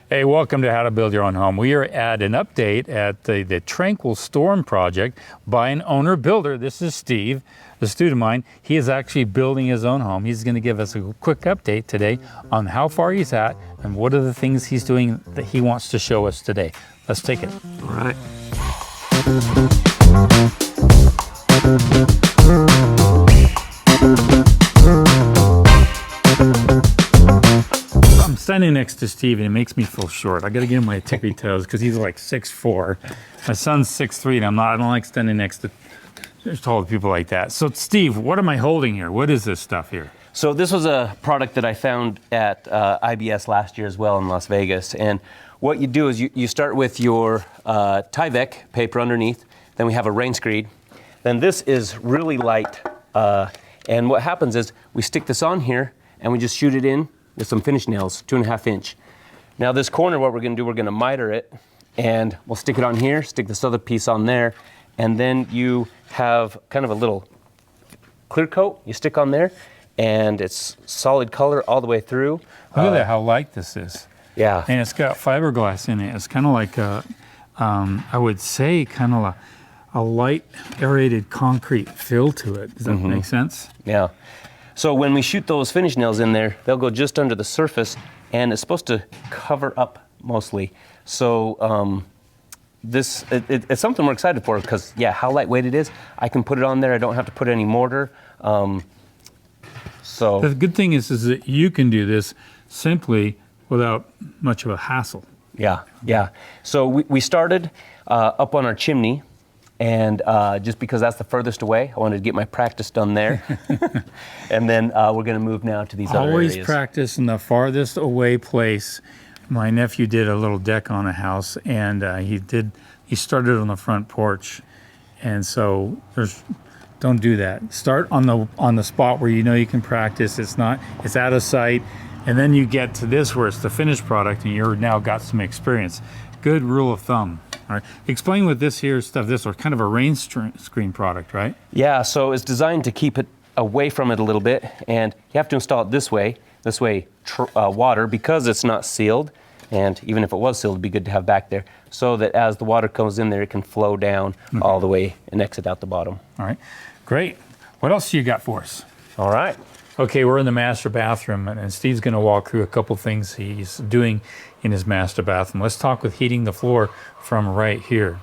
Hey, welcome to How to Build Your Own Home. We are at an update at the Tranquil Storm project by an owner builder. This is Steve, a student of mine. He is actually building his own home. He's going to give us a quick update today on how far he's at and what are the things he's doing that he wants to show us today. Let's take it. All right. I'm standing next to Steve and it makes me feel short. I got to get him my tippy toes because he's like 6'4". My son's 6'3", and I don't like standing next to tall people like that. So Steve, what am I holding here? What is this stuff here? So this was a product that I found at IBS last year as well in Las Vegas. And what you do is you start with your Tyvek paper underneath. Then we have a rain screed. Then this is really light. And what happens is we stick this on here and we just shoot it in with some finish nails, 2.5 inch. Now this corner, what we're gonna do, we're gonna miter it and we'll stick it on here, stick this other piece on there, and then you have kind of a little clear coat you stick on there, and it's solid color all the way through. Look at that, how light this is. Yeah. And it's got fiberglass in it. It's kind of like I would say kind of a light aerated concrete feel to it. Does that make sense? Yeah. So when we shoot those finish nails in there, they'll go just under the surface, and it's supposed to cover up mostly. So it's something we're excited for because, yeah, how lightweight it is. I can put it on there. I don't have to put any mortar. So the good thing is that you can do this simply without much of a hassle. Yeah, yeah. So we started up on our chimney. And just because that's the furthest away, I wanted to get my practice done there. And then we're going to move now to these other areas. Always practice in the farthest away place. My nephew did a little deck on a house, and he started on the front porch. And so don't do that. Start on the spot where you know you can practice. It's out of sight. And then you get to this where it's the finished product and you're now got some experience. Good rule of thumb. All right. Explain what this here stuff, this or kind of a rain screen product, right? Yeah, so it's designed to keep it away from it a little bit, and you have to install it this way water, because it's not sealed, and even if it was sealed, it'd be good to have back there, so that as the water comes in there, it can flow down all the way and exit out the bottom. All right, great. What else do you got for us? All right. Okay, we're in the master bathroom, and Steve's going to walk through a couple things he's doing in his master bathroom. Let's talk with heating the floor from right here.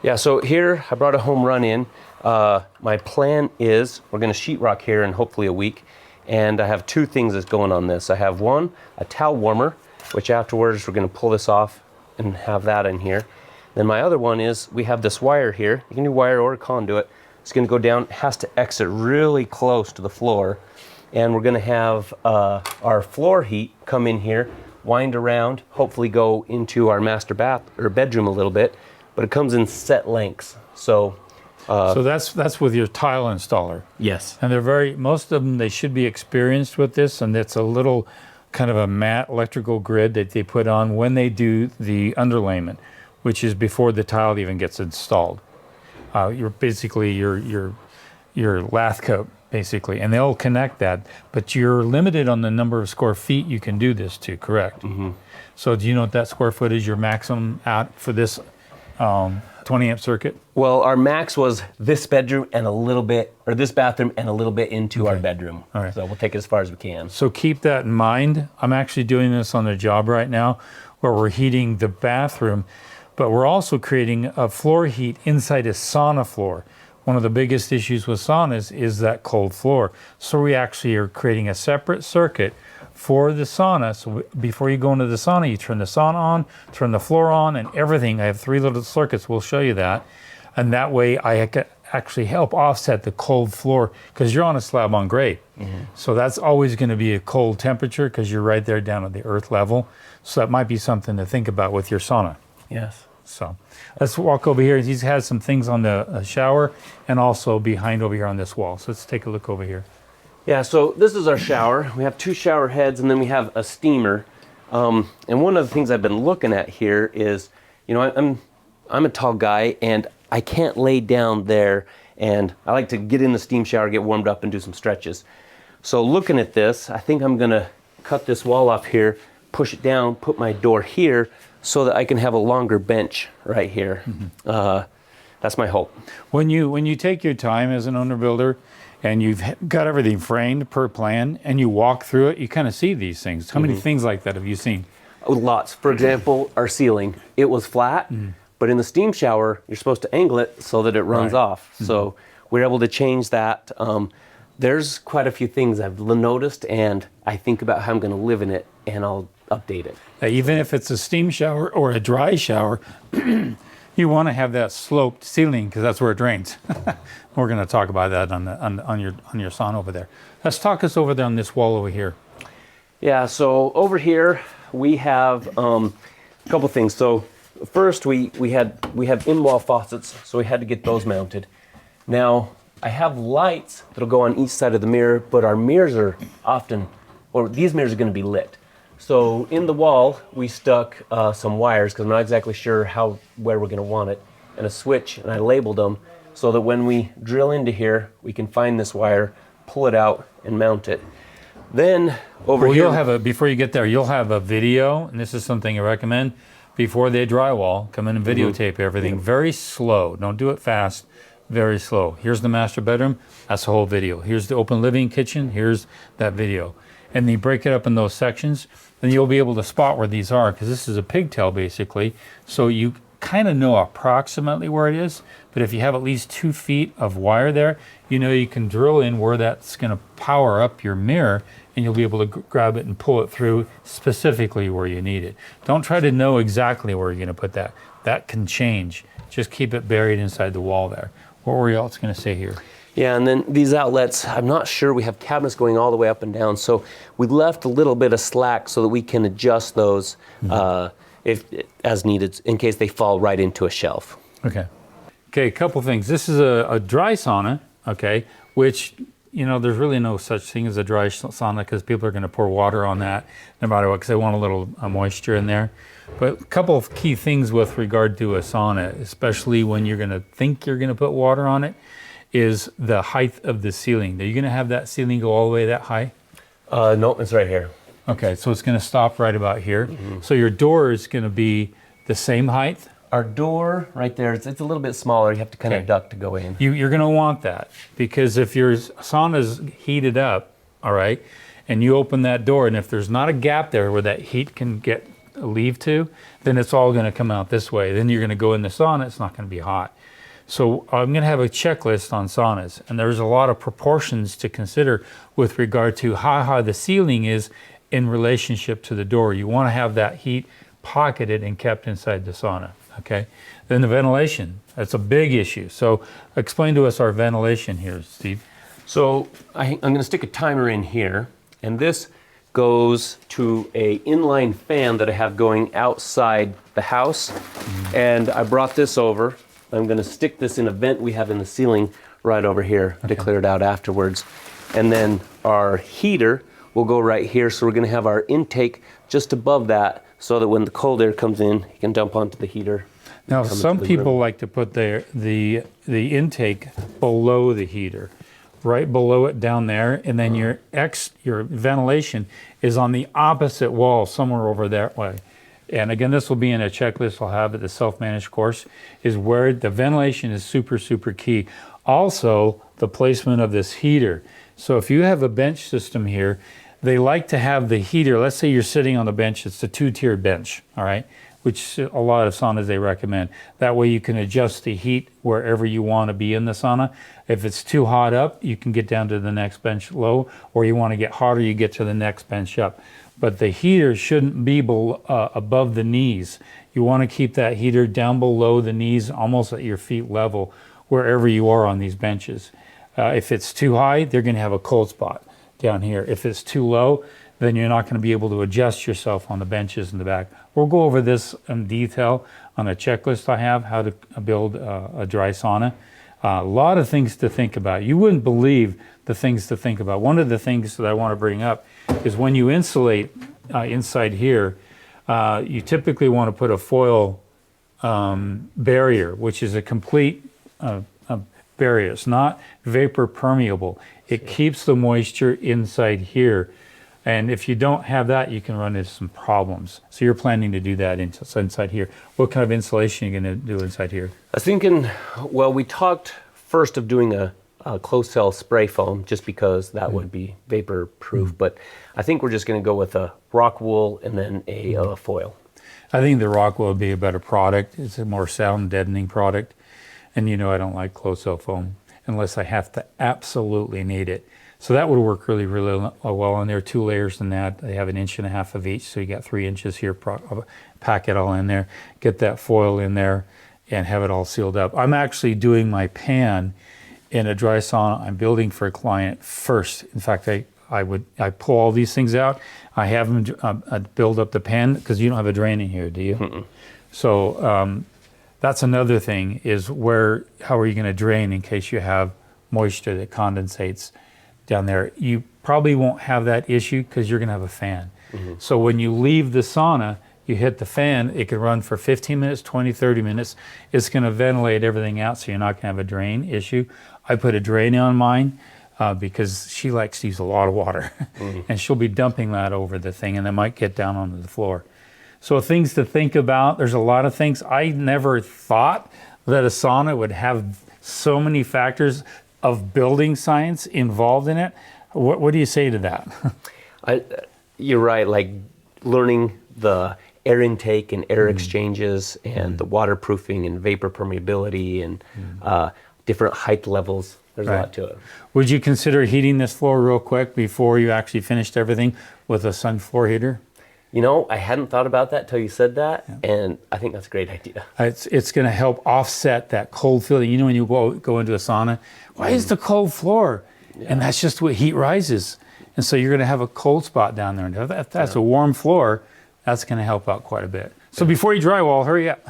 Yeah, so here I brought a home run in. My plan is we're going to sheetrock here in hopefully a week, and I have two things that's going on this. I have one, a towel warmer, which afterwards we're going to pull this off and have that in here. Then my other one is we have this wire here. You can do wire or conduit. It's going to go down, it has to exit really close to the floor. And we're going to have our floor heat come in here, wind around, hopefully go into our master bath or bedroom a little bit, but it comes in set lengths. So that's with your tile installer. Yes. And most of them, they should be experienced with this, and it's a little kind of a matte electrical grid that they put on when they do the underlayment, which is before the tile even gets installed. You're basically your lath coat. Basically, and they'll connect that, but you're limited on the number of square feet you can do this to, correct? So do you know what that square foot is your maximum out for this 20 amp circuit? Well, our max was this bedroom and a little bit, or this bathroom and a little bit into our bedroom. All right. So we'll take it as far as we can. So keep that in mind. I'm actually doing this on the job right now where we're heating the bathroom, but we're also creating a floor heat inside a sauna floor. One of the biggest issues with saunas is that cold floor. So we actually are creating a separate circuit for the sauna. So before you go into the sauna, you turn the sauna on, turn the floor on, and everything. I have 3 little circuits. We'll show you that. And that way I can actually help offset the cold floor because you're on a slab on grade. So that's always going to be a cold temperature because you're right there down at the earth level. So that might be something to think about with your sauna. Yes. So let's walk over here. He has some things on the shower and also behind over here on this wall. So let's take a look over here. Yeah, so this is our shower. We have 2 shower heads and then we have a steamer. And one of the things I've been looking at here is, you know, I'm a tall guy and I can't lay down there, and I like to get in the steam shower, get warmed up and do some stretches. So looking at this, I think I'm gonna cut this wall off here, push it down, put my door here so that I can have a longer bench right here. That's my hope. When you take your time as an owner builder and you've got everything framed per plan and you walk through it, you kind of see these things. How many things like that have you seen? Lots. For example, our ceiling, it was flat, but in the steam shower, you're supposed to angle it so that it runs off. So we're able to change that. There's quite a few things I've noticed, and I think about how I'm going to live in it, and I'll update it. Even if it's a steam shower or a dry shower, you want to have that sloped ceiling because that's where it drains. We're going to talk about that on your sauna over there. Let's talk us over there on this wall over here. Yeah, so over here we have a couple things. So first we have in-wall faucets, so we had to get those mounted. Now I have lights that'll go on each side of the mirror, but our mirrors are these mirrors are going to be lit. So in the wall we stuck some wires because I'm not exactly sure where we're going to want it, and a switch, and I labeled them so that when we drill into here we can find this wire, pull it out, and mount it. Then over here, before you get there, you'll have a video, and this is something I recommend. Before they drywall, come in and videotape everything. Very slow. Don't do it fast. Very slow. Here's the master bedroom. That's the whole video. Here's the open living kitchen. Here's that video. And then you break it up in those sections. Then you'll be able to spot where these are, because this is a pigtail basically. So you kind of know approximately where it is. But if you have at least 2 feet of wire there, you know you can drill in where that's going to power up your mirror, and you'll be able to grab it and pull it through specifically where you need it. Don't try to know exactly where you're going to put that. That can change. Just keep it buried inside the wall there. What were you else going to say here? Yeah, and then these outlets, I'm not sure, we have cabinets going all the way up and down, so we left a little bit of slack so that we can adjust those if as needed, in case they fall right into a shelf. Okay, a couple things. This is a dry sauna, okay, which, you know, there's really no such thing as a dry sauna because people are going to pour water on that no matter what, because they want a little moisture in there. But a couple of key things with regard to a sauna, especially when you're going to think you're going to put water on it, is the height of the ceiling. Are you going to have that ceiling go all the way that high? No, it's right here. Okay, so it's going to stop right about here. So your door is going to be the same height? Our door right there, it's a little bit smaller. You have to kind of duck to go in. You're going to want that, because if your sauna's heated up, all right, and you open that door, and if there's not a gap there where that heat can leave to, then it's all going to come out this way. Then you're going to go in the sauna, it's not going to be hot. So I'm going to have a checklist on saunas, and there's a lot of proportions to consider with regard to how high the ceiling is in relationship to the door. You want to have that heat pocketed and kept inside the sauna, okay? Then the ventilation, that's a big issue. So explain to us our ventilation here, Steve. So I'm going to stick a timer in here, and this goes to a inline fan that I have going outside the house, and I brought this over. I'm going to stick this in a vent we have in the ceiling right over here to clear it out afterwards. And then our heater will go right here, so we're going to have our intake just above that so that when the cold air comes in, you can dump onto the heater. Now, some people like to put the intake below the heater, right below it down there, and then your ventilation is on the opposite wall, somewhere over that way. And again, this will be in a checklist I'll have at the self-managed course, is where the ventilation is super, super key. Also, the placement of this heater. So if you have a bench system here, they like to have the heater. Let's say you're sitting on the bench, it's a 2-tiered bench, all right? Which a lot of saunas they recommend. That way you can adjust the heat wherever you want to be in the sauna. If it's too hot up, you can get down to the next bench low, or you want to get hotter, you get to the next bench up. But the heater shouldn't be above the knees. You want to keep that heater down below the knees, almost at your feet level, wherever you are on these benches. If it's too high, they're going to have a cold spot down here. If it's too low, then you're not going to be able to adjust yourself on the benches in the back. We'll go over this in detail on a checklist I have, how to build a dry sauna. A lot of things to think about. You wouldn't believe the things to think about. One of the things that I want to bring up is when you insulate inside here, you typically want to put a foil barrier, which is a complete barrier. It's not vapor permeable. It keeps the moisture inside here And if you don't have that, you can run into some problems. So you're planning to do that inside here. What kind of insulation are you going to do inside here? I was thinking, well, we talked first of doing a closed cell spray foam just because that would be vapor proof. But I think we're just going to go with a rock wool and then a foil. I think the rock wool would be a better product. It's a more sound deadening product. And you know I don't like closed cell foam unless I have to absolutely need it. So that would work really, really well. And there are 2 layers in that. They have 1.5 inches of each, so you got 3 inches here. Pack it all in there, get that foil in there, and have it all sealed up. I'm actually doing my pan in a dry sauna I'm building for a client first. In fact, I pull all these things out. I have them build up the pan because you don't have a drain in here, do you? Mm-mm. So that's another thing is how are you going to drain in case you have moisture that condensates down there? You probably won't have that issue because you're going to have a fan. Mm-hmm. So when you leave the sauna, you hit the fan, it can run for 15 minutes, 20, 30 minutes. It's going to ventilate everything out so you're not going to have a drain issue. I put a drain on mine because she likes to use a lot of water. Mm-hmm. And she'll be dumping that over the thing and it might get down onto the floor. So things to think about, there's a lot of things. I never thought that a sauna would have so many factors of building science involved in it. What do you say to that? You're right, like learning the air intake and air exchanges and the waterproofing and vapor permeability and different height levels. There's a lot to it. Would you consider heating this floor real quick before you actually finished everything with a sun floor heater? You know, I hadn't thought about that till you said that, and I think that's a great idea. It's going to help offset that cold feeling. You know when you go into a sauna, why is the cold floor? Yeah. And that's just what heat rises. And so you're going to have a cold spot down there. And if that's a warm floor, that's going to help out quite a bit. So before you drywall, hurry up.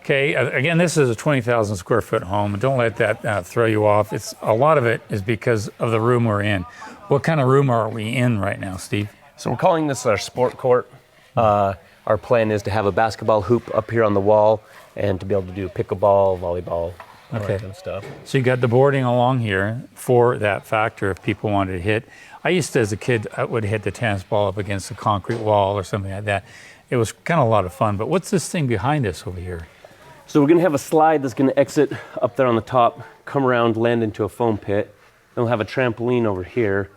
Okay, again, this is a 20,000 square foot home. Don't let that throw you off. A lot of it is because of the room we're in. What kind of room are we in right now, Steve? So we're calling this our sport court. Our plan is to have a basketball hoop up here on the wall and to be able to do pickleball, volleyball, all that kind of stuff. So you got the boarding along here for that factor if people wanted to hit. I used to, as a kid, I would hit the tennis ball up against a concrete wall or something like that. It was kind of a lot of fun. But what's this thing behind us over here? So we're going to have a slide that's going to exit up there on the top, come around, land into a foam pit. Then we'll have a trampoline over here.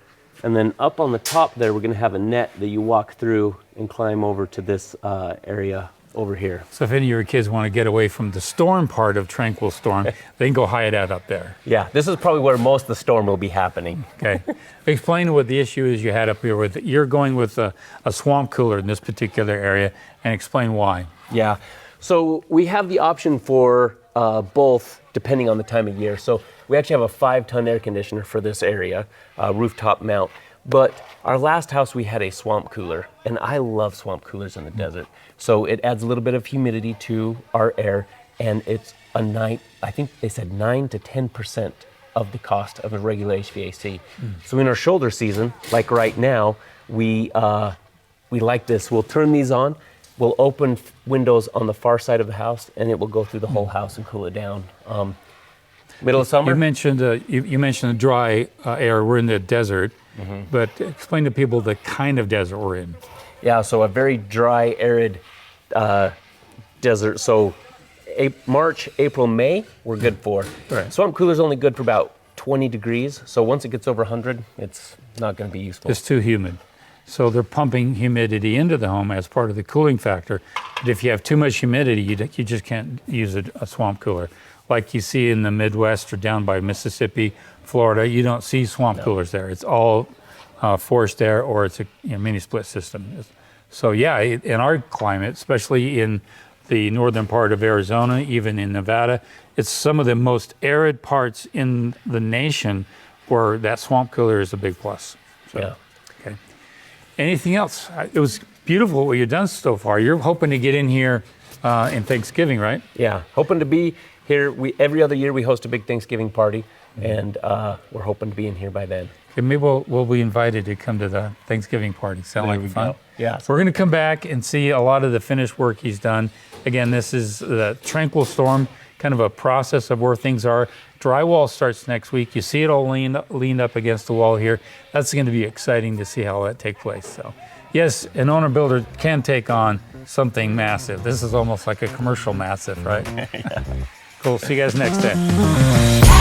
And then up on the top there, we're going to have a net that you walk through and climb over to this area over here. So if any of your kids want to get away from the storm part of Tranquil Storm, they can go hide out up there. Yeah, this is probably where most of the storm will be happening. Okay. Explain what the issue is you had up here with. You're going with a swamp cooler in this particular area, and explain why. Yeah. So we have the option for both depending on the time of year. So we actually have a 5-ton air conditioner for this area, rooftop mount. But our last house, we had a swamp cooler, and I love swamp coolers in the desert. So it adds a little bit of humidity to our air, and it's I think they said 9 to 10% of the cost of a regular HVAC. So in our shoulder season, like right now, we like this. We'll turn these on. We'll open windows on the far side of the house, and it will go through the whole house and cool it down. Middle of summer. You mentioned the dry air. We're in the desert, but explain to people the kind of desert we're in. Yeah, so a very dry, arid desert. So March, April, May, we're good for. Right. Swamp cooler's only good for about 20 degrees. So once it gets over 100, it's not going to be useful. It's too humid. So they're pumping humidity into the home as part of the cooling factor. But if you have too much humidity, you just can't use a swamp cooler. Like you see in the Midwest or down by Mississippi, Florida, you don't see swamp coolers there. It's all forced air, or it's a mini split system. So yeah, in our climate, especially in the northern part of Arizona, even in Nevada, it's some of the most arid parts in the nation where that swamp cooler is a big plus. So, yeah. Okay. Anything else? It was beautiful what you've done so far. You're hoping to get in here in Thanksgiving, right? Yeah, hoping to be here. Every other year we host a big Thanksgiving party, and we're hoping to be in here by then. Okay, maybe we'll be invited to come to the Thanksgiving party. Sound like fun? Yeah. So we're going to come back and see a lot of the finished work he's done. Again, this is the Tranquil Storm, kind of a process of where things are. Drywall starts next week. You see it all leaned up against the wall here. That's going to be exciting to see how that takes place. So, yes, an owner builder can take on something massive. This is almost like a commercial massive, right? Yeah. Cool. See you guys next time.